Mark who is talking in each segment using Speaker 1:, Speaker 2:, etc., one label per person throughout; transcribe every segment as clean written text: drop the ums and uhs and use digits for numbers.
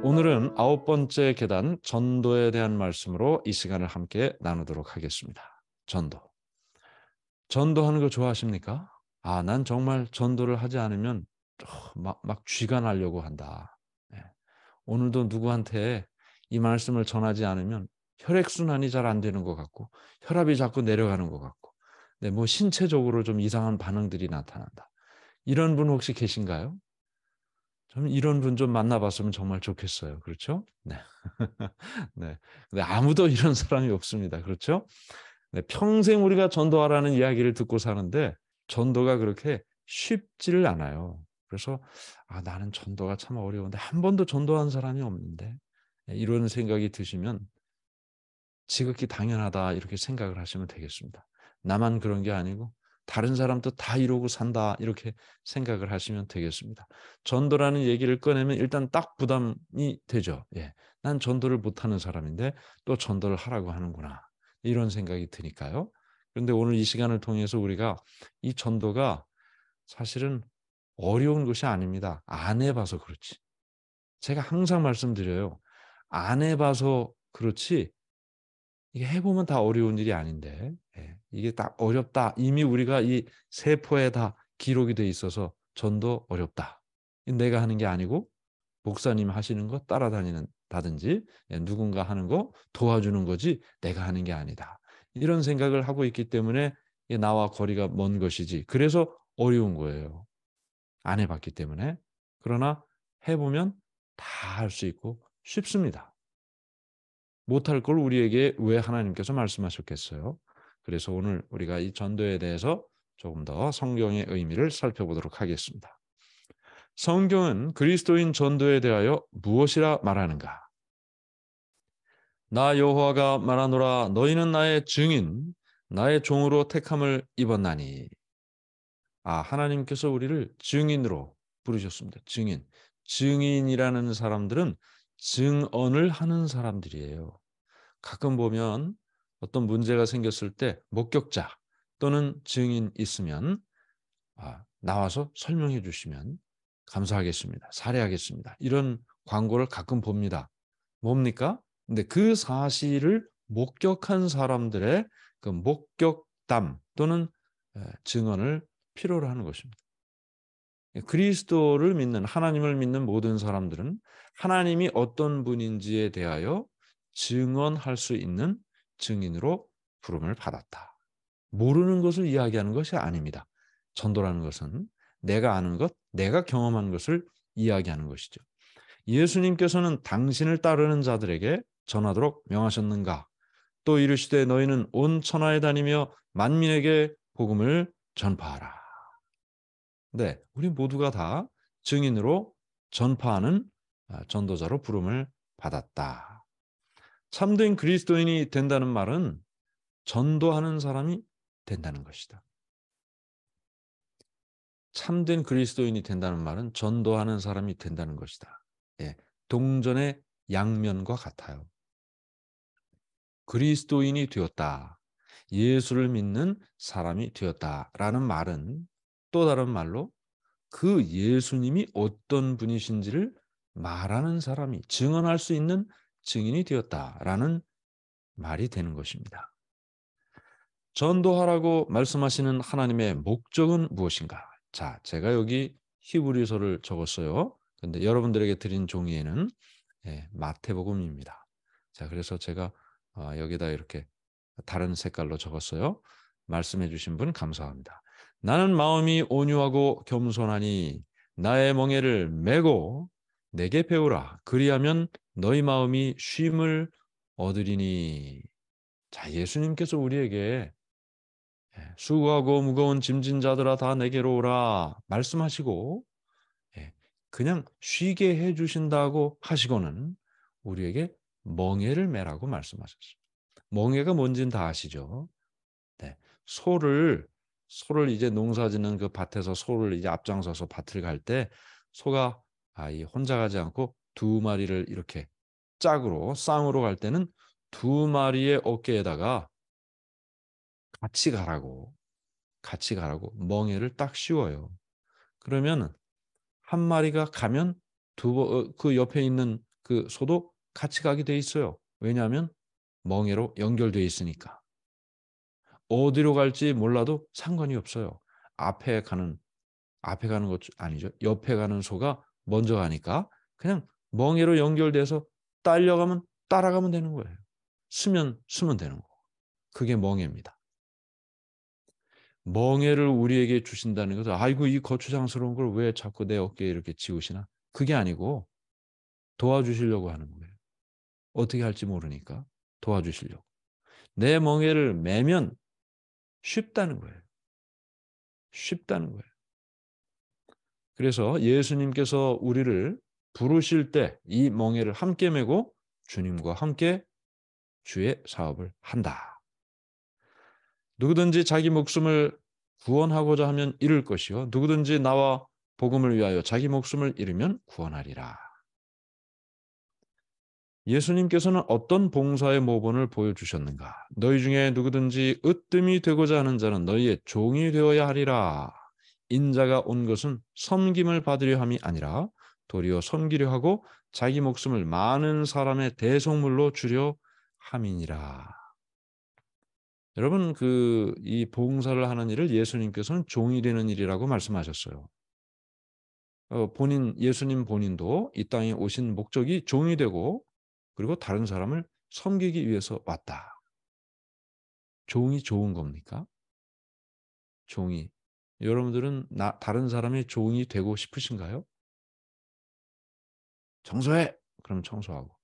Speaker 1: 오늘은 9번째 계단 전도에 대한 말씀으로 이 시간을 함께 나누도록 하겠습니다. 전도. 전도하는 거 좋아하십니까? 난 정말 전도를 하지 않으면 막 쥐가 나려고 한다. 예. 오늘도 누구한테 이 말씀을 전하지 않으면 혈액순환이 잘 안 되는 것 같고 혈압이 자꾸 내려가는 것 같고 뭐 신체적으로 좀 이상한 반응들이 나타난다. 이런 분 혹시 계신가요? 저는 이런 분 좀 만나봤으면 정말 좋겠어요. 그렇죠? 네. 네. 근데 아무도 이런 사람이 없습니다. 그렇죠? 네. 평생 우리가 전도하라는 이야기를 듣고 사는데 전도가 그렇게 쉽지를 않아요. 그래서 나는 전도가 참 어려운데 한 번도 전도한 사람이 없는데 이런 생각이 드시면 지극히 당연하다 이렇게 생각을 하시면 되겠습니다. 나만 그런 게 아니고 다른 사람도 다 이러고 산다 이렇게 생각을 하시면 되겠습니다. 전도라는 얘기를 꺼내면 일단 딱 부담이 되죠. 예. 난 전도를 못하는 사람인데 또 전도를 하라고 하는구나. 이런 생각이 드니까요. 그런데 오늘 이 시간을 통해서 우리가 이 전도가 사실은 어려운 것이 아닙니다. 안 해봐서 그렇지. 제가 항상 말씀드려요. 안 해봐서 그렇지 이게 해 보면 다 어려운 일이 아닌데 이게 딱 어렵다. 이미 우리가 이 세포에 다 기록이 돼 있어서 전도 어렵다. 내가 하는 게 아니고 목사님 하시는 거 따라다니는다든지 누군가 하는 거 도와주는 거지 내가 하는 게 아니다. 이런 생각을 하고 있기 때문에 이게 나와 거리가 먼 것이지. 그래서 어려운 거예요. 안 해 봤기 때문에. 그러나 해 보면 다 할 수 있고 쉽습니다. 못할 걸 우리에게 왜 하나님께서 말씀하셨겠어요? 그래서 오늘 우리가 이 전도에 대해서 조금 더 성경의 의미를 살펴보도록 하겠습니다. 성경은 그리스도인 전도에 대하여 무엇이라 말하는가? 나 여호와가 말하노라 너희는 나의 증인 나의 종으로 택함을 입었나니. 하나님께서 우리를 증인으로 부르셨습니다. 증인. 증인이라는 사람들은 증언을 하는 사람들이에요. 가끔 보면 어떤 문제가 생겼을 때 목격자 또는 증인 있으면 나와서 설명해 주시면 감사하겠습니다. 사례하겠습니다. 이런 광고를 가끔 봅니다. 뭡니까? 근데 그 사실을 목격한 사람들의 그 목격담 또는 증언을 필요로 하는 것입니다. 그리스도를 믿는 하나님을 믿는 모든 사람들은 하나님이 어떤 분인지에 대하여 증언할 수 있는 증인으로 부름을 받았다. 모르는 것을 이야기하는 것이 아닙니다. 전도라는 것은 내가 아는 것, 내가 경험한 것을 이야기하는 것이죠. 예수님께서는 당신을 따르는 자들에게 전하도록 명하셨는가? 또 이르시되 너희는 온 천하에 다니며 만민에게 복음을 전파하라. 네, 우리 모두가 다 증인으로 전파하는 전도자로 부름을 받았다. 참된 그리스도인이 된다는 말은 전도하는 사람이 된다는 것이다. 참된 그리스도인이 된다는 말은 전도하는 사람이 된다는 것이다. 예, 동전의 양면과 같아요. 그리스도인이 되었다. 예수를 믿는 사람이 되었다라는 말은 또 다른 말로 그 예수님이 어떤 분이신지를 말하는 사람이 증언할 수 있는 증인이 되었다라는 말이 되는 것입니다. 전도하라고 말씀하시는 하나님의 목적은 무엇인가? 자, 제가 여기 히브리서를 적었어요. 근데 여러분들에게 드린 종이에는 마태복음입니다. 자, 그래서 제가 여기다 이렇게 다른 색깔로 적었어요. 말씀해 주신 분 감사합니다. 나는 마음이 온유하고 겸손하니 나의 멍에를 메고 내게 배우라. 그리하면 너희 마음이 쉼을 얻으리니. 자, 예수님께서 우리에게 수고하고 무거운 짐진 자들아 다 내게로 오라 말씀하시고 그냥 쉬게 해 주신다고 하시고는 우리에게 멍에를 매라고 말씀하셨어요. 멍에가 뭔지는 다 아시죠? 네. 소를 이제 농사짓는 그 밭에서 소를 이제 앞장서서 밭을 갈 때 소가 이 혼자 가지 않고 두 마리를 이렇게 짝으로 쌍으로 갈 때는 두 마리의 어깨에다가 같이 가라고 멍에를 딱 씌워요. 그러면 한 마리가 가면 그 옆에 있는 그 소도 같이 가게 돼 있어요. 왜냐하면 멍에로 연결되어 있으니까. 어디로 갈지 몰라도 상관이 없어요. 앞에 가는 것 아니죠. 옆에 가는 소가 먼저 가니까 그냥 멍에로 연결돼서 딸려가면 따라가면 되는 거예요. 쓰면 되는 거고. 그게 멍에입니다. 멍에를 우리에게 주신다는 것은 '아이고 이 거추장스러운 걸 왜 자꾸 내 어깨에 이렇게 지우시나?' 그게 아니고 도와주시려고 하는 거예요. 어떻게 할지 모르니까 도와주시려고. 내 멍에를 매면 쉽다는 거예요. 쉽다는 거예요. 그래서 예수님께서 우리를 부르실 때 이 멍에를 함께 메고 주님과 함께 주의 사업을 한다. 누구든지 자기 목숨을 구원하고자 하면 잃을 것이요 누구든지 나와 복음을 위하여 자기 목숨을 잃으면 구원하리라. 예수님께서는 어떤 봉사의 모본을 보여주셨는가? 너희 중에 누구든지 으뜸이 되고자 하는 자는 너희의 종이 되어야 하리라. 인자가 온 것은 섬김을 받으려 함이 아니라 도리어 섬기려 하고 자기 목숨을 많은 사람의 대속물로 주려 함이니라. 여러분 이 봉사를 하는 일을 예수님께서는 종이 되는 일이라고 말씀하셨어요. 예수님 본인도 이 땅에 오신 목적이 종이 되고 그리고 다른 사람을 섬기기 위해서 왔다. 종이 좋은 겁니까? 종이. 여러분들은 다른 사람의 종이 되고 싶으신가요? 청소해. 그럼 청소하고.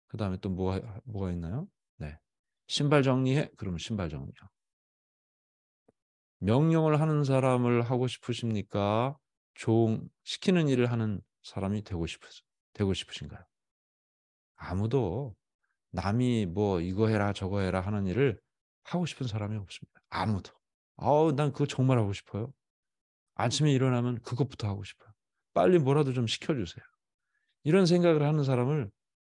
Speaker 1: 그다음에 또 뭐가 있나요? 네. 신발 정리해. 그러면 신발 정리하고. 명령을 하는 사람을 하고 싶으십니까? 시키는 일을 하는 사람이 되고 싶으신가요? 아무도 남이 뭐 이거 해라 저거 해라 하는 일을 하고 싶은 사람이 없습니다. 아무도. 난 그거 정말 하고 싶어요. 아침에 일어나면 그것부터 하고 싶어요. 빨리 뭐라도 좀 시켜주세요. 이런 생각을 하는 사람을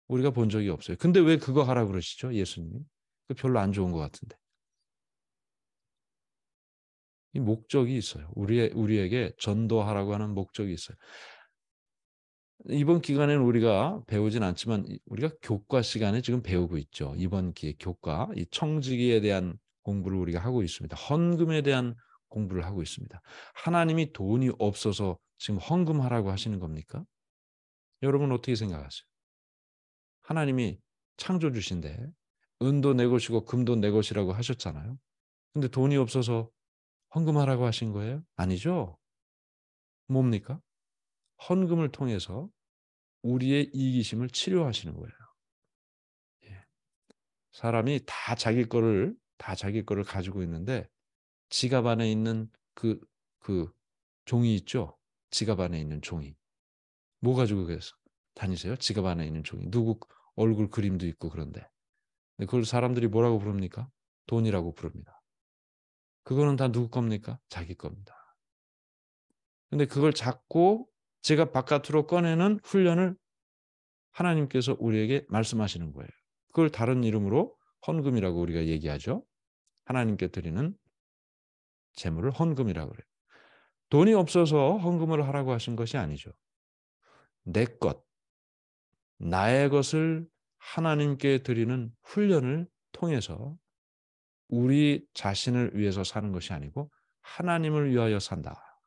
Speaker 1: 우리가 본 적이 없어요. 근데 왜 그거 하라 그러시죠? 예수님이? 그 별로 안 좋은 것 같은데. 이 목적이 있어요. 우리에게 전도하라고 하는 목적이 있어요. 이번 기간에는 우리가 배우진 않지만 우리가 교과 시간에 지금 배우고 있죠. 이번 기회 교과, 이 청지기에 대한 공부를 우리가 하고 있습니다. 헌금에 대한 공부를 하고 있습니다. 하나님이 돈이 없어서 지금 헌금하라고 하시는 겁니까? 여러분 어떻게 생각하세요? 하나님이 창조주신데 은도 내 것이고 금도 내 것이라고 하셨잖아요. 근데 돈이 없어서 헌금하라고 하신 거예요? 아니죠. 뭡니까? 헌금을 통해서 우리의 이기심을 치료하시는 거예요. 예. 사람이 다 자기 거를 가지고 있는데 지갑 안에 있는 그 종이 있죠? 지갑 안에 있는 종이. 뭐 가지고 다니세요? 지갑 안에 있는 종이. 누구 얼굴 그림도 있고 그런데. 근데 그걸 사람들이 뭐라고 부릅니까? 돈이라고 부릅니다. 그거는 다 누구 겁니까? 자기 겁니다. 근데 그걸 잡고 지갑 바깥으로 꺼내는 훈련을 하나님께서 우리에게 말씀하시는 거예요. 그걸 다른 이름으로 헌금이라고 우리가 얘기하죠. 하나님께 드리는 재물을 헌금이라고 그래요. 돈이 없어서 헌금을 하라고 하신 것이 아니죠. 내 것, 나의 것을 하나님께 드리는 훈련을 통해서 우리 자신을 위해서 사는 것이 아니고 하나님을 위하여 산다.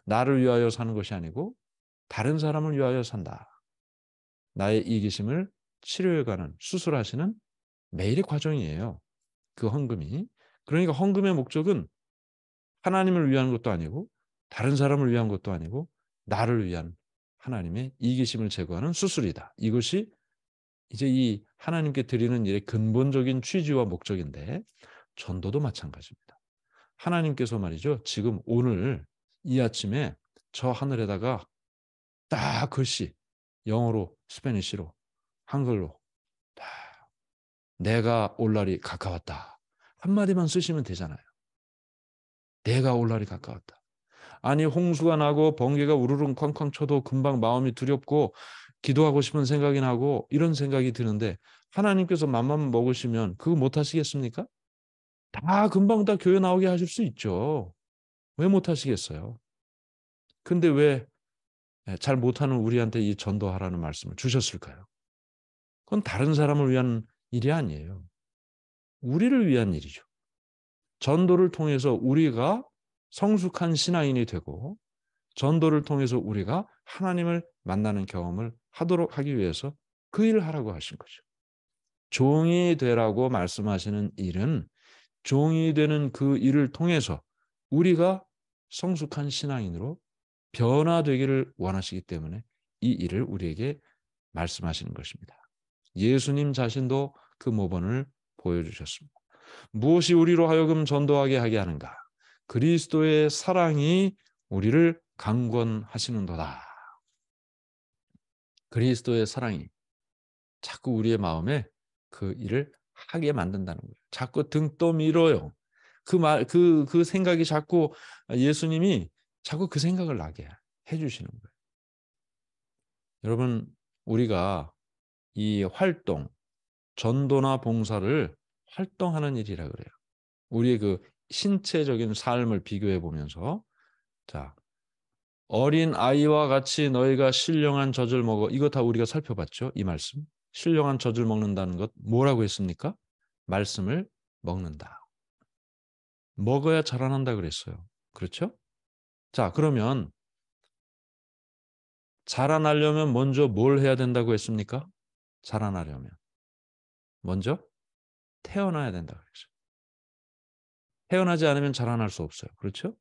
Speaker 1: 나를 위하여 사는 것이 아니고 다른 사람을 위하여 산다. 나의 이기심을 치료해가는 수술하시는 매일의 과정이에요. 그 헌금이. 그러니까 헌금의 목적은 하나님을 위한 것도 아니고 다른 사람을 위한 것도 아니고 나를 위한 하나님의 이기심을 제거하는 수술이다. 이것이 이제 이 하나님께 드리는 일의 근본적인 취지와 목적인데 전도도 마찬가지입니다. 하나님께서 말이죠. 지금 오늘 이 아침에 저 하늘에다가 딱 글씨 영어로 스페니쉬로 한글로 딱 내가 올 날이 가까웠다. 한마디만 쓰시면 되잖아요. 내가 올 날이 가까웠다. 아니 홍수가 나고 번개가 우르릉 쾅쾅 쳐도 금방 마음이 두렵고 기도하고 싶은 생각이 나고 이런 생각이 드는데 하나님께서 맘만 먹으시면 그거 못 하시겠습니까? 다 금방 다 교회 나오게 하실 수 있죠. 왜 못 하시겠어요? 근데 왜 잘 못하는 우리한테 이 전도하라는 말씀을 주셨을까요? 그건 다른 사람을 위한 일이 아니에요. 우리를 위한 일이죠. 전도를 통해서 우리가 성숙한 신앙인이 되고 전도를 통해서 우리가 하나님을 만나는 경험을 하기 위해서 그 일을 하라고 하신 거죠. 종이 되라고 말씀하시는 일은 종이 되는 그 일을 통해서 우리가 성숙한 신앙인으로 변화되기를 원하시기 때문에 이 일을 우리에게 말씀하시는 것입니다. 예수님 자신도 그 모범을 보여주셨습니다. 무엇이 우리로 하여금 전도하게 하게 하는가? 그리스도의 사랑이 우리를 강권하시는도다. 그리스도의 사랑이 자꾸 우리의 마음에 그 일을 하게 만든다는 거예요. 자꾸 등 떠밀어요. 그 생각이 자꾸 예수님이 자꾸 그 생각을 나게 해주시는 거예요. 여러분, 우리가 이 활동, 전도나 봉사를 활동하는 일이라 그래요. 우리의 그 신체적인 삶을 비교해 보면서, 자, 어린 아이와 같이 너희가 신령한 젖을 먹어. 이거 다 우리가 살펴봤죠? 이 말씀. 신령한 젖을 먹는다는 것 뭐라고 했습니까? 말씀을 먹는다. 먹어야 자라난다 그랬어요. 그렇죠? 자, 그러면 자라나려면 먼저 뭘 해야 된다고 했습니까? 자라나려면 먼저 태어나야 된다고 그랬어요. 태어나지 않으면 자라날 수 없어요. 그렇죠?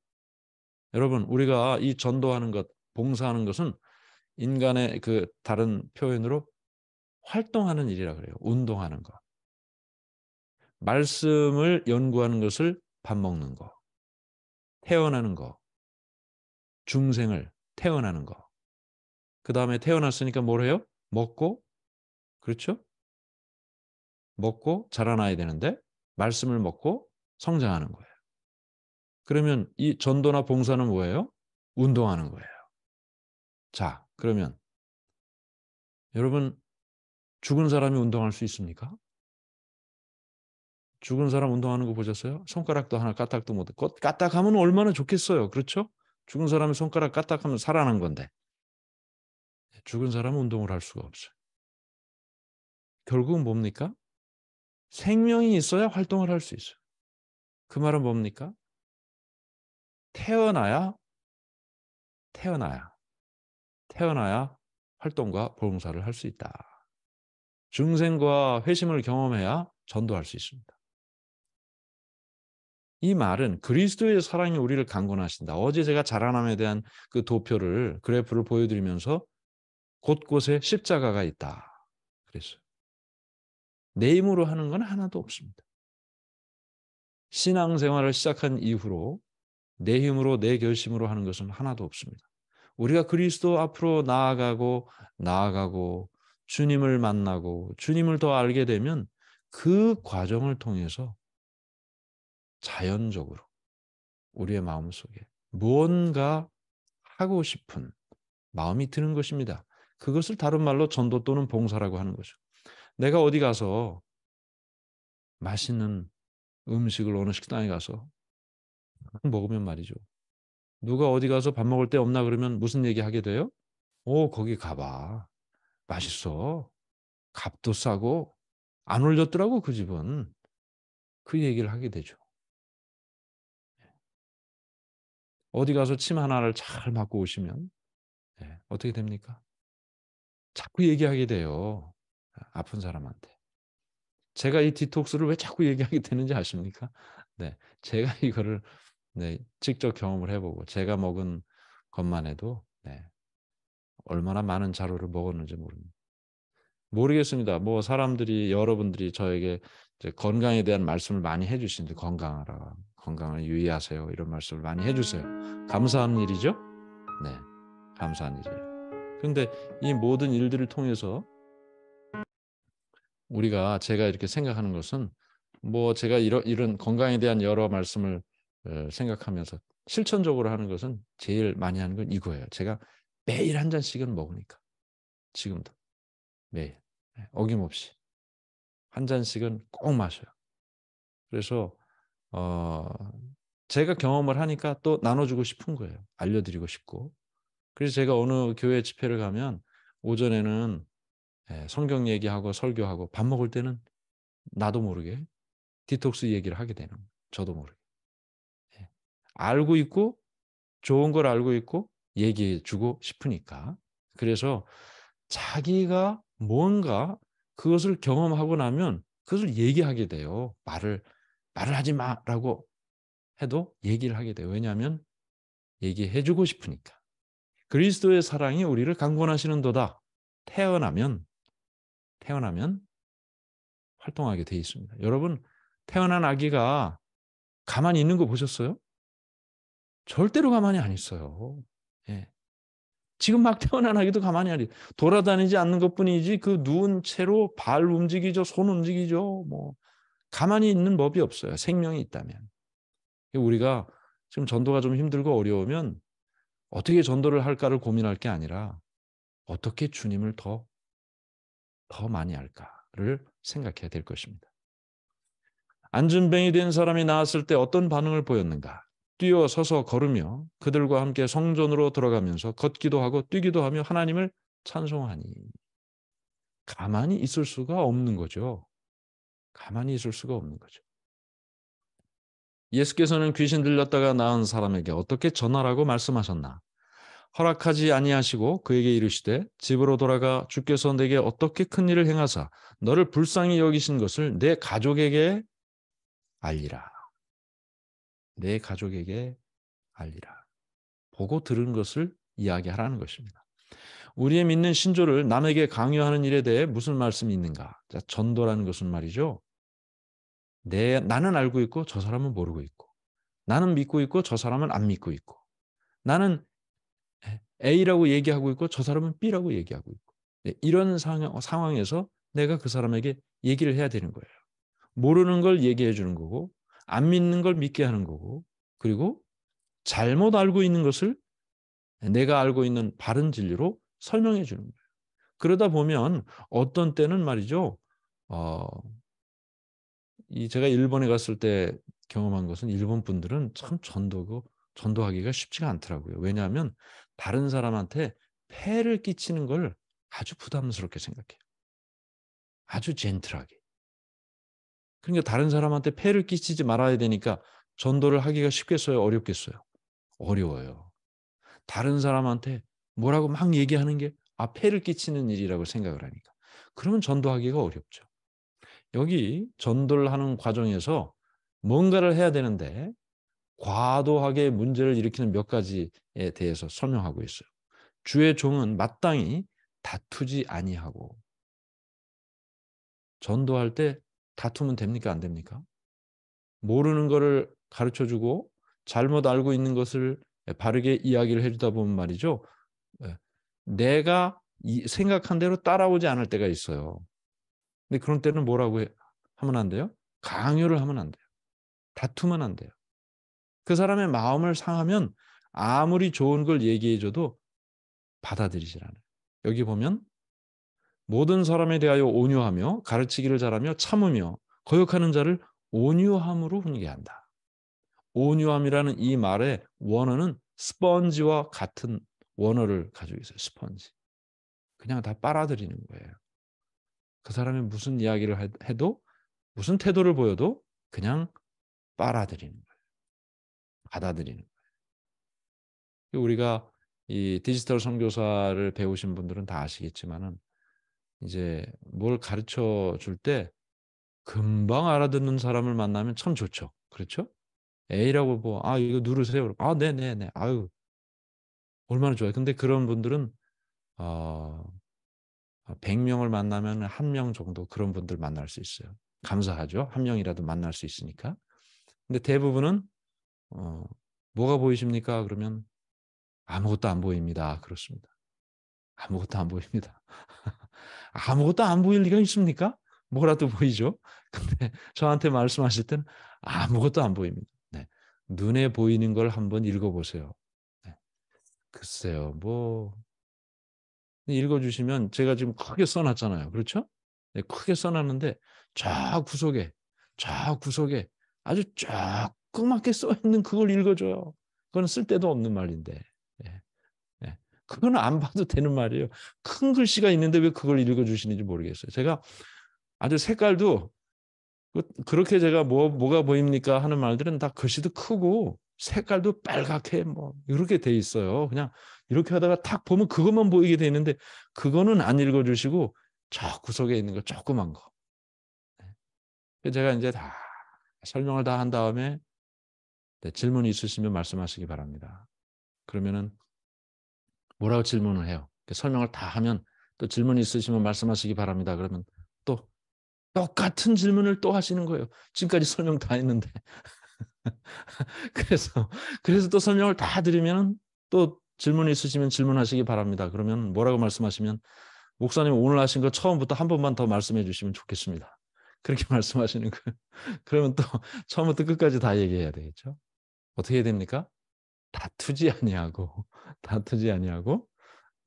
Speaker 1: 여러분, 우리가 이 전도하는 것, 봉사하는 것은 인간의 그 다른 표현으로 활동하는 일이라 그래요. 운동하는 거. 말씀을 연구하는 것을 밥 먹는 거. 태어나는 거. 중생을 태어나는 거. 그다음에 태어났으니까 뭘 해요? 먹고, 그렇죠? 먹고 자라나야 되는데 말씀을 먹고 성장하는 거예요. 그러면 이 전도나 봉사는 뭐예요? 운동하는 거예요. 자, 그러면 여러분, 죽은 사람이 운동할 수 있습니까? 죽은 사람 운동하는 거 보셨어요? 손가락도 하나 까딱도 못 하고 까딱하면 얼마나 좋겠어요. 그렇죠? 죽은 사람이 손가락 까딱하면 살아난 건데 죽은 사람은 운동을 할 수가 없어요. 결국은 뭡니까? 생명이 있어야 활동을 할 수 있어요. 그 말은 뭡니까? 태어나야 태어나야 태어나야 활동과 봉사를 할 수 있다. 중생과 회심을 경험해야 전도할 수 있습니다. 이 말은 그리스도의 사랑이 우리를 강권하신다. 어제 제가 자라남에 대한 그 도표를 그래프를 보여드리면서 곳곳에 십자가가 있다. 그랬어요. 내 힘으로 하는 건 하나도 없습니다. 신앙생활을 시작한 이후로 내 힘으로 내 결심으로 하는 것은 하나도 없습니다. 우리가 그리스도 앞으로 나아가고 주님을 만나고 주님을 더 알게 되면 그 과정을 통해서 자연적으로 우리의 마음속에 무언가 하고 싶은 마음이 드는 것입니다. 그것을 다른 말로 전도 또는 봉사라고 하는 거죠. 내가 어디 가서 맛있는 음식을 어느 식당에 가서 먹으면 말이죠. 누가 어디 가서 밥 먹을 데 없나 그러면 무슨 얘기하게 돼요? "오, 거기 가봐. 맛있어. 값도 싸고 안 올렸더라고 그 집은." 그 얘기를 하게 되죠. 어디 가서 침 하나를 잘 맞고 오시면 어떻게 됩니까? 자꾸 얘기하게 돼요, 아픈 사람한테. 제가 이 디톡스를 왜 자꾸 얘기하게 되는지 아십니까? 네. 제가 이거를 직접 경험을 해 보고 제가 먹은 것만 해도 얼마나 많은 자료를 먹었는지 모르겠습니다. 뭐 사람들이 여러분들이 저에게 이제 건강에 대한 말씀을 많이 해 주시는데 "건강하라. 건강을 유의하세요." 이런 말씀을 많이 해 주세요. 감사한 일이죠? 네. 감사한 일이에요. 그런데 이 모든 일들을 통해서 제가 이렇게 생각하는 것은 뭐 제가 이런 건강에 대한 여러 말씀을 생각하면서 실천적으로 하는 것은 제일 많이 하는 건 이거예요. 제가 매일 한 잔씩은 먹으니까. 지금도 매일 어김없이 한 잔씩은 꼭 마셔요. 그래서 어 제가 경험을 하니까 또 나눠 주고 싶은 거예요. 알려 드리고 싶고. 그래서 제가 어느 교회 집회를 가면 오전에는 성경 얘기하고 설교하고 밥 먹을 때는 나도 모르게 디톡스 얘기를 하게 되는 거예요. 저도 모르게. 예. 알고 있고 좋은 걸 알고 있고 얘기해 주고 싶으니까. 그래서 자기가 뭔가 그것을 경험하고 나면 그것을 얘기하게 돼요. 말을 하지 마라고 해도 얘기를 하게 돼요. 왜냐하면 얘기해 주고 싶으니까. 그리스도의 사랑이 우리를 강권하시는도다. 태어나면 태어나면 활동하게 돼 있습니다. 여러분 태어난 아기가 가만히 있는 거 보셨어요? 절대로 가만히 안 있어요. 예. 지금 막 태어난 아기도 가만히 안 돌아다니지 않는 것뿐이지 그 누운 채로 발 움직이죠. 손 움직이죠. 뭐 가만히 있는 법이 없어요. 생명이 있다면. 우리가 지금 전도가 좀 힘들고 어려우면 어떻게 전도를 할까를 고민할 게 아니라 어떻게 주님을 더 많이 알까를 생각해야 될 것입니다. 안진뱅이 된 사람이 나왔을 때 어떤 반응을 보였는가? 뛰어 서서 걸으며 그들과 함께 성전으로 들어가면서 걷기도 하고 뛰기도 하며 하나님을 찬송하니. 가만히 있을 수가 없는 거죠. 가만히 있을 수가 없는 거죠. 예수께서는 귀신 들렸다가 나은 사람에게 어떻게 전하라고 말씀하셨나? 허락하지 아니하시고 그에게 이르시되 집으로 돌아가 주께서 내게 어떻게 큰 일을 행하사 너를 불쌍히 여기신 것을 내 가족에게 알리라. 내 가족에게 알리라. 보고 들은 것을 이야기하라는 것입니다. 우리의 믿는 신조를 남에게 강요하는 일에 대해 무슨 말씀이 있는가? 자, 전도라는 것은 말이죠. 나는 알고 있고 저 사람은 모르고 있고 나는 믿고 있고 저 사람은 안 믿고 있고 나는 A라고 얘기하고 있고 저 사람은 B라고 얘기하고 있고 이런 상황에서 내가 그 사람에게 얘기를 해야 되는 거예요. 모르는 걸 얘기해 주는 거고 안 믿는 걸 믿게 하는 거고 그리고 잘못 알고 있는 것을 내가 알고 있는 바른 진리로 설명해 주는 거예요. 그러다 보면 어떤 때는 말이죠. 어 제가 일본에 갔을 때 경험한 것은 일본 분들은 참 전도하기가 쉽지가 않더라고요. 왜냐하면 다른 사람한테 폐를 끼치는 걸 아주 부담스럽게 생각해요. 아주 젠틀하게. 그러니까 다른 사람한테 폐를 끼치지 말아야 되니까 전도를 하기가 쉽겠어요? 어렵겠어요? 어려워요. 다른 사람한테 뭐라고 막 얘기하는 게 폐를 끼치는 일이라고 생각을 하니까. 그러면 전도하기가 어렵죠. 여기 전도를 하는 과정에서 뭔가를 해야 되는데 과도하게 문제를 일으키는 몇 가지에 대해서 설명하고 있어요. 주의 종은 마땅히 다투지 아니하고. 전도할 때 다투면 됩니까? 안 됩니까? 모르는 거를 가르쳐 주고 잘못 알고 있는 것을 바르게 이야기를 해 주다 보면 말이죠. 예, 내가 생각한 대로 따라오지 않을 때가 있어요. 근데 그런 때는 뭐라고 하면 안 돼요? 강요를 하면 안 돼요. 다투면 안 돼요. 그 사람의 마음을 상하면 아무리 좋은 걸 얘기해 줘도 받아들이질 않아요. 여기 보면 모든 사람에 대하여 온유하며 가르치기를 잘하며 참으며 거역하는 자를 온유함으로 훈계한다. 온유함이라는 이 말의 원어는 스펀지와 같은 원어를 가지고 있어요. 스펀지. 그냥 다 빨아들이는 거예요. 그 사람이 무슨 이야기를 해도 무슨 태도를 보여도 그냥 빨아들이는 거예요. 받아들이는 거예요. 우리가 이 디지털 선교사를 배우신 분들은 다 아시겠지만은 이제 뭘 가르쳐 줄 때 금방 알아듣는 사람을 만나면 참 좋죠. 그렇죠? A라고 뭐 이거 누르세요." 네네네. 아유 얼마나 좋아요. 근데 그런 분들은 어 100 명을 만나면 1명 정도 그런 분들 만날 수 있어요. 감사하죠. 1 명이라도 만날 수 있으니까. 근데 대부분은 어 "뭐가 보이십니까?" 그러면 "아무것도 안 보입니다." 그렇습니다. 아무것도 안 보입니다. 아무것도 안 보일 리가 있습니까? 뭐라도 보이죠. 근데 저한테 말씀하실 때는 아무것도 안 보입니다. 네. 눈에 보이는 걸 한번 읽어 보세요. 네. 글쎄요. 뭐 읽어 주시면 제가 지금 크게 써 놨잖아요. 그렇죠? 네, 크게 써 놨는데 저 구석에 아주 조그맣게 써 있는 그걸 읽어 줘요. 그건 쓸데도 없는 말인데. 예. 예. 그건 안 봐도 되는 말이에요. 큰 글씨가 있는데 왜 그걸 읽어주시는지 모르겠어요. 제가 아주 색깔도 그렇게 제가 뭐가 보입니까 하는 말들은 다 글씨도 크고 색깔도 빨갛게 뭐 이렇게 돼 있어요. 그냥 이렇게 하다가 탁 보면 그것만 보이게 돼 있는데 그거는 안 읽어주시고 저 구석에 있는 거 조그만 거. 제가 이제 다 설명을 다 한 다음에 네, 질문이 있으시면 말씀하시기 바랍니다. 그러면은 뭐라고 질문을 해요. 설명을 다 하면 또 질문이 있으시면 말씀하시기 바랍니다. 그러면 또 똑같은 질문을 또 하시는 거예요. 지금까지 설명 다 했는데. 그래서 또 설명을 다 드리면 또 질문이 있으시면 질문하시기 바랍니다. 그러면 뭐라고 말씀하시면 목사님 오늘 하신 거 처음부터 한 번만 더 말씀해 주시면 좋겠습니다. 그렇게 말씀하시는 거예요. 그러면 또 처음부터 끝까지 다 얘기해야 되겠죠. 어떻게 해야 됩니까? 다투지 아니하고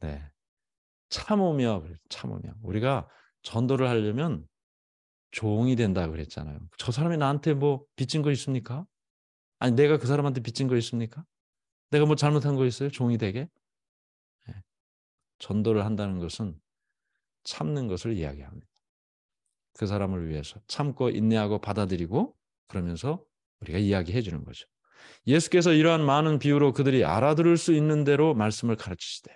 Speaker 1: 네. 참으며 우리가 전도를 하려면 종이 된다 그랬잖아요. 저 사람이 나한테 뭐 빚진 거 있습니까? 아니 내가 그 사람한테 빚진 거 있습니까? 내가 뭐 잘못한 거 있어요? 종이 되게? 네. 전도를 한다는 것은 참는 것을 이야기합니다. 그 사람을 위해서 참고 인내하고 받아들이고 그러면서 우리가 이야기해 주는 거죠. 예수께서 이러한 많은 비유로 그들이 알아들을 수 있는 대로 말씀을 가르치시되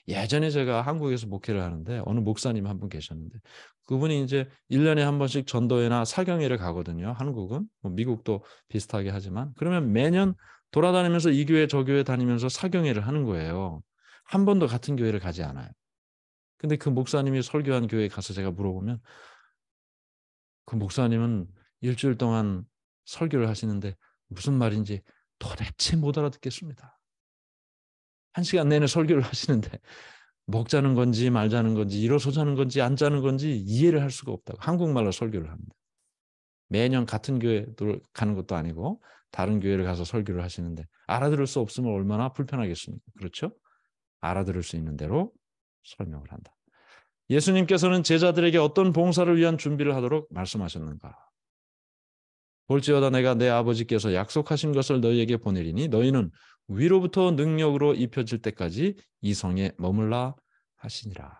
Speaker 1: 예전에 제가 한국에서 목회를 하는데 어느 목사님 한 분 계셨는데 그분이 이제 1년에 한 번씩 전도회나 사경회를 가거든요. 한국은 뭐 미국도 비슷하게 하지만 그러면 매년 돌아다니면서 이 교회 저 교회 다니면서 사경회를 하는 거예요. 한 번도 같은 교회를 가지 않아요. 근데 그 목사님이 설교한 교회에 가서 제가 물어보면 그 목사님은 일주일 동안 설교를 하시는데 무슨 말인지 도대체 못 알아듣겠습니다. 1시간 내내 설교를 하시는데 먹자는 건지 말자는 건지 일어서자는 건지 앉자는 건지 이해를 할 수가 없다고 한국말로 설교를 합니다. 매년 같은 교회를 가는 것도 아니고 다른 교회를 가서 설교를 하시는데 알아들을 수 없으면 얼마나 불편하겠습니까? 그렇죠? 알아들을 수 있는 대로 설명을 한다. 예수님께서는 제자들에게 어떤 봉사를 위한 준비를 하도록 말씀하셨는가? 볼지어다 내가 내 아버지께서 약속하신 것을 너희에게 보내리니 너희는 위로부터 능력으로 입혀질 때까지 이 성에 머물라 하시니라.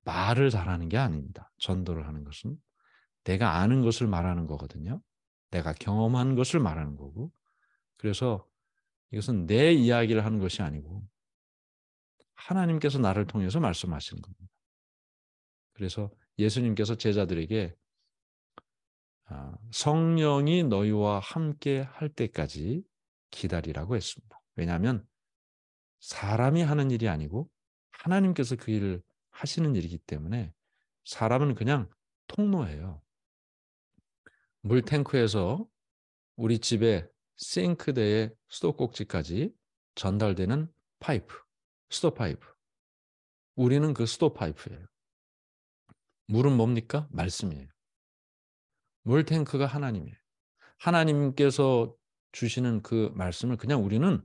Speaker 1: 말을 잘하는 게 아닙니다. 전도를 하는 것은 내가 아는 것을 말하는 거거든요. 내가 경험한 것을 말하는 거고 그래서 이것은 내 이야기를 하는 것이 아니고 하나님께서 나를 통해서 말씀하시는 겁니다. 그래서 예수님께서 제자들에게 성령이 너희와 함께 할 때까지 기다리라고 했습니다. 왜냐하면 사람이 하는 일이 아니고 하나님께서 그 일을 하시는 일이기 때문에 사람은 그냥 통로예요. 물탱크에서 우리 집의 싱크대의 수도꼭지까지 전달되는 파이프, 수도파이프. 우리는 그 수도파이프예요. 물은 뭡니까? 말씀이에요. 물탱크가 하나님이에요. 하나님께서 주시는 그 말씀을 우리는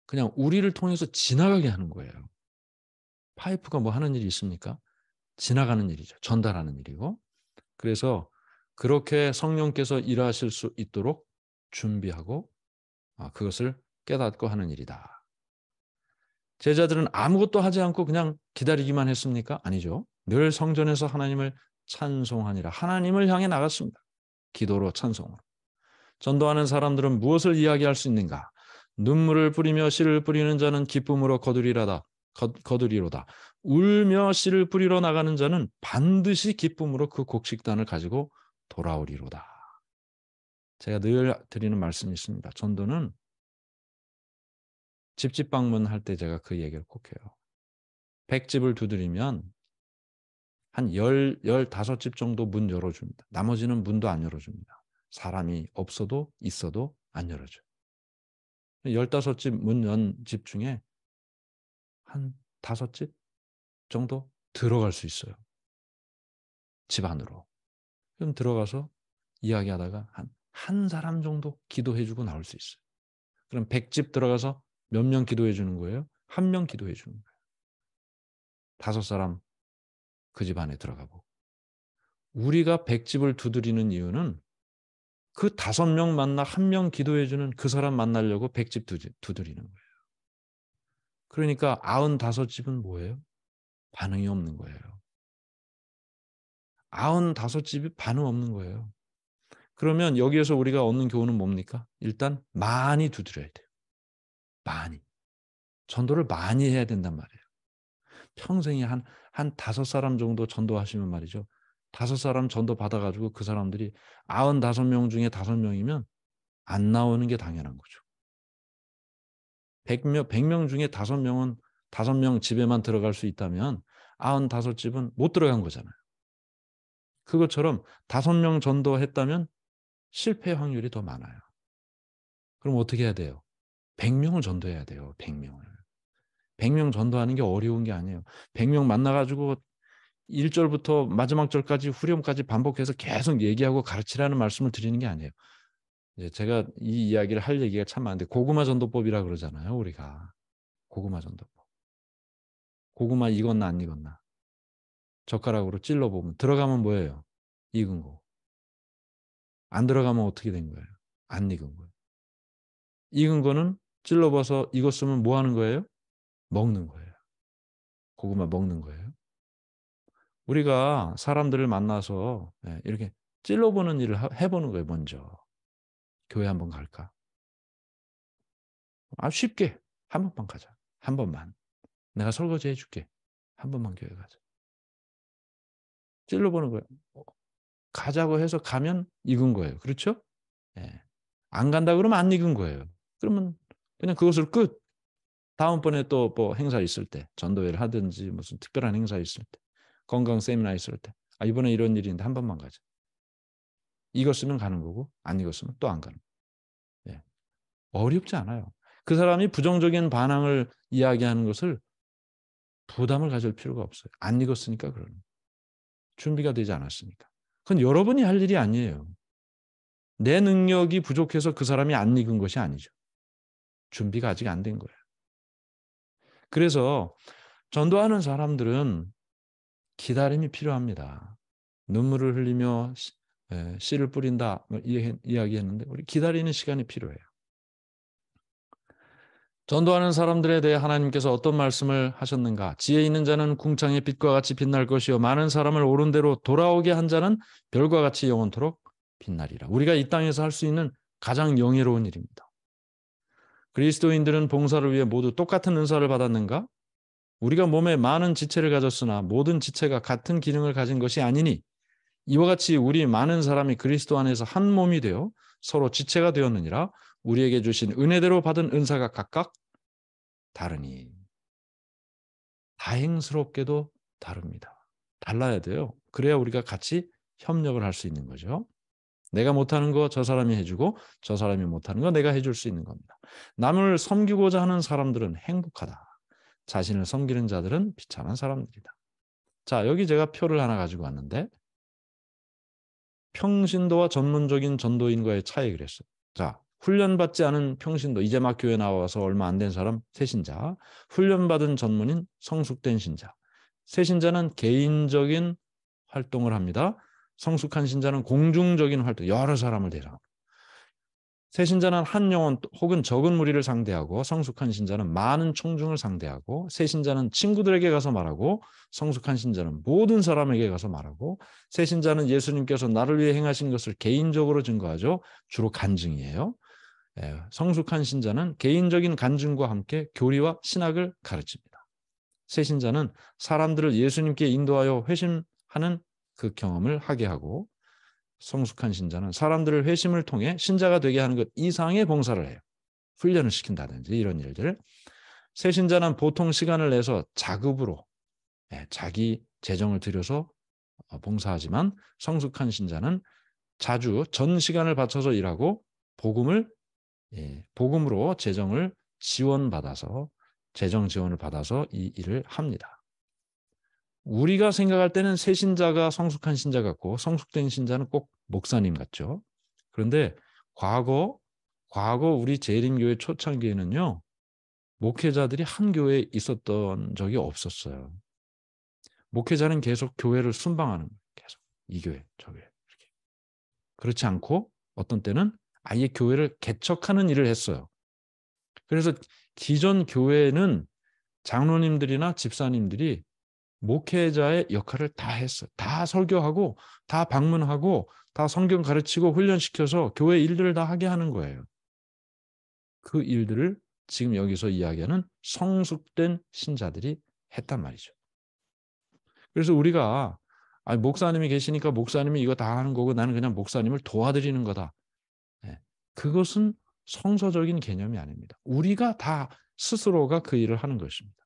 Speaker 1: 그냥 우리를 통해서 지나가게 하는 거예요. 파이프가 뭐 하는 일이 있습니까? 지나가는 일이죠. 전달하는 일이고. 그래서 그렇게 성령께서 일하실 수 있도록 준비하고 그것을 깨닫고 하는 일이다. 제자들은 아무것도 하지 않고 그냥 기다리기만 했습니까? 아니죠. 늘 성전에서 하나님을 찬송하니라. 하나님을 향해 나갔습니다. 기도로 찬송으로. 전도하는 사람들은 무엇을 이야기할 수 있는가? 눈물을 뿌리며 씨를 뿌리는 자는 기쁨으로 거두리로다. 울며 씨를 뿌리러 나가는 자는 반드시 기쁨으로 그 곡식단을 가지고 돌아오리로다. 제가 늘 드리는 말씀이 있습니다. 전도는 집집 방문할 때 제가 그 얘기를 꼭 해요. 100집을 두드리면 한 15집 정도 문 열어줍니다. 나머지는 문도 안 열어줍니다. 사람이 없어도 있어도 안 열어줘요. 15집 문 연 집 중에 한 5집 정도 들어갈 수 있어요. 집 안으로. 그럼 들어가서 이야기하다가 한 사람 정도 기도해주고 나올 수 있어요. 그럼 100집 들어가서 몇 명 기도해주는 거예요? 1명 기도해주는 거예요. 5사람 그 집 안에 들어가고. 우리가 100집을 두드리는 이유는 그 5명 만나 1명 기도해주는 그 사람 만나려고 100집 두드리는 거예요. 그러니까 95집은 뭐예요? 반응이 없는 거예요. 95집이 반응 없는 거예요. 그러면 여기에서 우리가 얻는 교훈은 뭡니까? 일단 많이 두드려야 돼요. 많이. 전도를 많이 해야 된단 말이에요. 평생에 한 5사람 정도 전도하시면 말이죠. 5사람 전도 받아 가지고 그 사람들이 95명 중에 5명이면 안 나오는 게 당연한 거죠. 100명 중에 5명은 5명 집에만 들어갈 수 있다면 95집은 못 들어간 거잖아요. 그것처럼 5명 전도했다면 실패 확률이 더 많아요. 그럼 어떻게 해야 돼요? 100명을 전도해야 돼요. 100명을. 100명 전도하는 게 어려운 게 아니에요. 100명 만나 가지고 1절부터 마지막 절까지 후렴까지 반복해서 계속 얘기하고 가르치라는 말씀을 드리는 게 아니에요. 이제 제가 이 이야기를 할 얘기가 참 많은데 고구마 전도법이라 그러잖아요, 우리가. 고구마 전도법. 고구마 익었나 안 익었나. 젓가락으로 찔러 보면 들어가면 뭐예요? 익은 거. 안 들어가면 어떻게 된 거예요? 안 익은 거예요. 익은 거는 찔러 봐서 익었으면 뭐 하는 거예요? 먹는 거예요. 고구마 먹는 거예요. 우리가 사람들을 만나서 이렇게 찔러보는 일을 해보는 거예요, 먼저. 교회 한번 갈까? 쉽게. 한 번만 가자. 한 번만. 내가 설거지 해줄게. 한 번만 교회 가자. 찔러보는 거예요. 가자고 해서 가면 익은 거예요. 그렇죠? 예. 안 간다 그러면 안 익은 거예요. 그러면 그냥 그것으로 끝. 다음번에 또 뭐 행사 있을 때, 전도회를 하든지 무슨 특별한 행사 있을 때, 건강 세미나 있을 때, 이번에 이런 일이 있는데 한 번만 가자. 익었으면 가는 거고 안 익었으면 또 안 가는 거예요. 예. 어렵지 않아요. 그 사람이 부정적인 반항을 이야기하는 것을 부담을 가질 필요가 없어요. 안 익었으니까 그러는 거예요. 준비가 되지 않았으니까. 그건 여러분이 할 일이 아니에요. 내 능력이 부족해서 그 사람이 안 익은 것이 아니죠. 준비가 아직 안 된 거예요. 그래서 전도하는 사람들은 기다림이 필요합니다. 눈물을 흘리며 씨를 뿌린다 이야기했는데 우리 기다리는 시간이 필요해요. 전도하는 사람들에 대해 하나님께서 어떤 말씀을 하셨는가? 지혜 있는 자는 궁창의 빛과 같이 빛날 것이요 많은 사람을 옳은 대로 돌아오게 한 자는 별과 같이 영원토록 빛나리라. 우리가 이 땅에서 할 수 있는 가장 영예로운 일입니다. 그리스도인들은 봉사를 위해 모두 똑같은 은사를 받았는가? 우리가 몸에 많은 지체를 가졌으나 모든 지체가 같은 기능을 가진 것이 아니니 이와 같이 우리 많은 사람이 그리스도 안에서 한 몸이 되어 서로 지체가 되었느니라. 우리에게 주신 은혜대로 받은 은사가 각각 다르니. 다행스럽게도 다릅니다. 달라야 돼요. 그래야 우리가 같이 협력을 할 수 있는 거죠. 내가 못하는 거 저 사람이 해주고 저 사람이 못하는 거 내가 해줄 수 있는 겁니다. 남을 섬기고자 하는 사람들은 행복하다. 자신을 섬기는 자들은 비참한 사람들이다. 자, 여기 제가 표를 하나 가지고 왔는데 평신도와 전문적인 전도인과의 차이 그랬어요. 자, 훈련받지 않은 평신도, 이제 막 교회 나와서 얼마 안 된 사람, 새신자. 훈련받은 전문인, 성숙된 신자. 새신자는 개인적인 활동을 합니다. 성숙한 신자는 공중적인 활동, 여러 사람을 대상으로. 새신자는 한 영혼 혹은 적은 무리를 상대하고 성숙한 신자는 많은 청중을 상대하고 새신자는 친구들에게 가서 말하고 성숙한 신자는 모든 사람에게 가서 말하고 새신자는 예수님께서 나를 위해 행하신 것을 개인적으로 증거하죠. 주로 간증이에요. 성숙한 신자는 개인적인 간증과 함께 교리와 신학을 가르칩니다. 새신자는 사람들을 예수님께 인도하여 회심하는 그 경험을 하게 하고 성숙한 신자는 사람들을 회심을 통해 신자가 되게 하는 것 이상의 봉사를 해요. 훈련을 시킨다든지 이런 일들. 새 신자는 보통 시간을 내서 자급으로 자기 재정을 들여서 봉사하지만 성숙한 신자는 자주 전 시간을 바쳐서 일하고 복음으로 재정을 지원받아서 재정 지원을 받아서 이 일을 합니다. 우리가 생각할 때는 새 신자가 성숙한 신자 같고 성숙된 신자는 꼭 목사님 같죠. 그런데 과거 우리 재림교회 초창기에는요. 목회자들이 한 교회에 있었던 적이 없었어요. 목회자는 계속 교회를 순방하는 거예요. 계속 이 교회, 저 교회 이렇게. 그렇지 않고 어떤 때는 아예 교회를 개척하는 일을 했어요. 그래서 기존 교회는 장로님들이나 집사님들이 목회자의 역할을 다 했어요. 다 설교하고 다 방문하고 다 성경 가르치고 훈련시켜서 교회 일들을 다 하게 하는 거예요. 그 일들을 지금 여기서 이야기하는 성숙된 신자들이 했단 말이죠. 그래서 우리가 목사님이 계시니까 목사님이 이거 다 하는 거고 나는 그냥 목사님을 도와드리는 거다. 네. 그것은 성서적인 개념이 아닙니다. 우리가 다 스스로가 그 일을 하는 것입니다.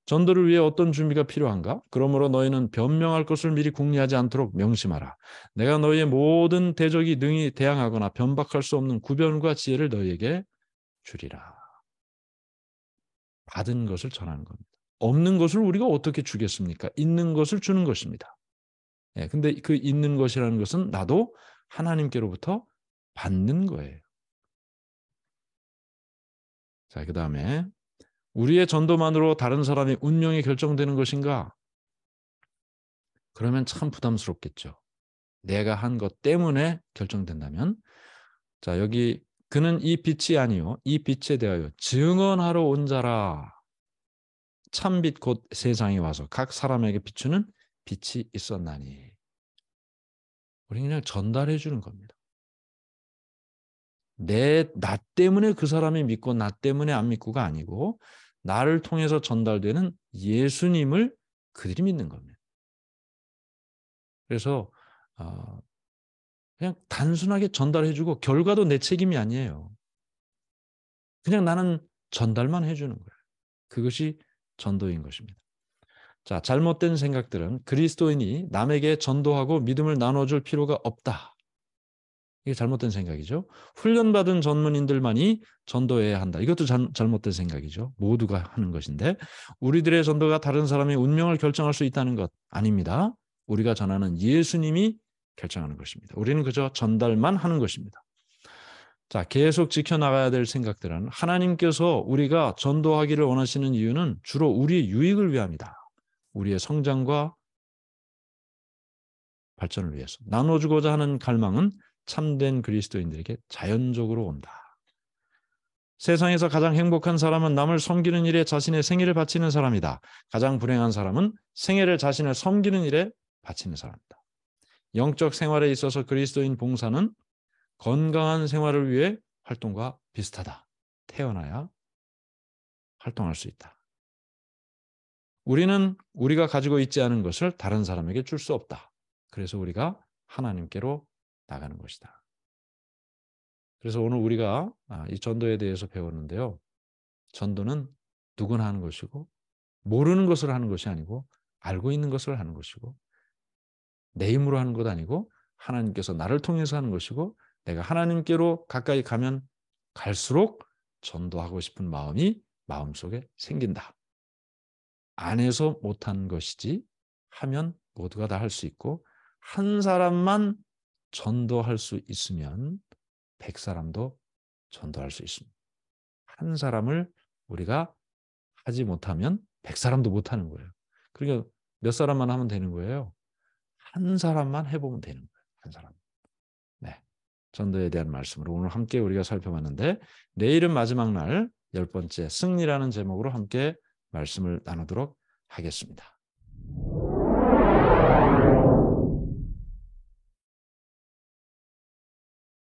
Speaker 1: 전도를 위해 어떤 준비가 필요한가? 그러므로 너희는 변명할 것을 미리 궁리하지 않도록 명심하라. 내가 너희의 모든 대적이 능히 대항하거나 변박할 수 없는 구변과 지혜를 너희에게 주리라. 받은 것을 전하는 겁니다. 없는 것을 우리가 어떻게 주겠습니까? 있는 것을 주는 것입니다. 근데 그 있는 것이라는 것은 나도 하나님께로부터 받는 거예요. 자, 그다음에 우리의 전도만으로 다른 사람의 운명이 결정되는 것인가? 그러면 참 부담스럽겠죠. 내가 한 것 때문에 결정된다면, 자, 여기 그는 이 빛이 아니요 이 빛에 대하여 증언하러 온 자라. 참빛 곧 세상에 와서 각 사람에게 비추는 빛이 있었나니. 우리 그냥 전달해 주는 겁니다. 나 때문에 그 사람이 믿고 나 때문에 안 믿고가 아니고 나를 통해서 전달되는 예수님을 그들이 믿는 겁니다. 그래서 그냥 단순하게 전달해 주고 결과도 내 책임이 아니에요. 그냥 나는 전달만 해 주는 거예요. 그것이 전도인 것입니다. 자, 잘못된 생각들은 그리스도인이 남에게 전도하고 믿음을 나눠줄 필요가 없다. 이게 잘못된 생각이죠. 훈련받은 전문인들만이 전도해야 한다. 이것도 잘못된 생각이죠. 모두가 하는 것인데 우리들의 전도가 다른 사람의 운명을 결정할 수 있다는 것 아닙니다. 우리가 전하는 예수님이 결정하는 것입니다. 우리는 그저 전달만 하는 것입니다. 자, 계속 지켜나가야 될 생각들은 하나님께서 우리가 전도하기를 원하시는 이유는 주로 우리의 유익을 위함이다. 우리의 성장과 발전을 위해서. 나눠주고자 하는 갈망은 참된 그리스도인들에게 자연적으로 온다. 세상에서 가장 행복한 사람은 남을 섬기는 일에 자신의 생애를 바치는 사람이다. 가장 불행한 사람은 생애를 자신을 섬기는 일에 바치는 사람이다. 영적 생활에 있어서 그리스도인 봉사는 건강한 생활을 위해 활동과 비슷하다. 태어나야 활동할 수 있다. 우리는 우리가 가지고 있지 않은 것을 다른 사람에게 줄 수 없다. 그래서 우리가 하나님께로 나가는 것이다. 그래서 오늘 우리가 이 전도에 대해서 배웠는데요. 전도는 누구나 하는 것이고 모르는 것을 하는 것이 아니고 알고 있는 것을 하는 것이고 내 힘으로 하는 것 아니고 하나님께서 나를 통해서 하는 것이고 내가 하나님께로 가까이 가면 갈수록 전도하고 싶은 마음이 마음속에 생긴다. 안 해서 못한 것이지 하면 모두가 다 할 수 있고 한 사람만 전도할 수 있으면 100사람도 전도할 수 있습니다. 한 사람을 우리가 하지 못하면 100사람도 못하는 거예요. 그러니까 몇 사람만 하면 되는 거예요. 한 사람만 해보면 되는 거예요. 한 사람. 네, 전도에 대한 말씀으로 오늘 함께 우리가 살펴봤는데 내일은 마지막 날 10번째 승리라는 제목으로 함께 말씀을 나누도록 하겠습니다.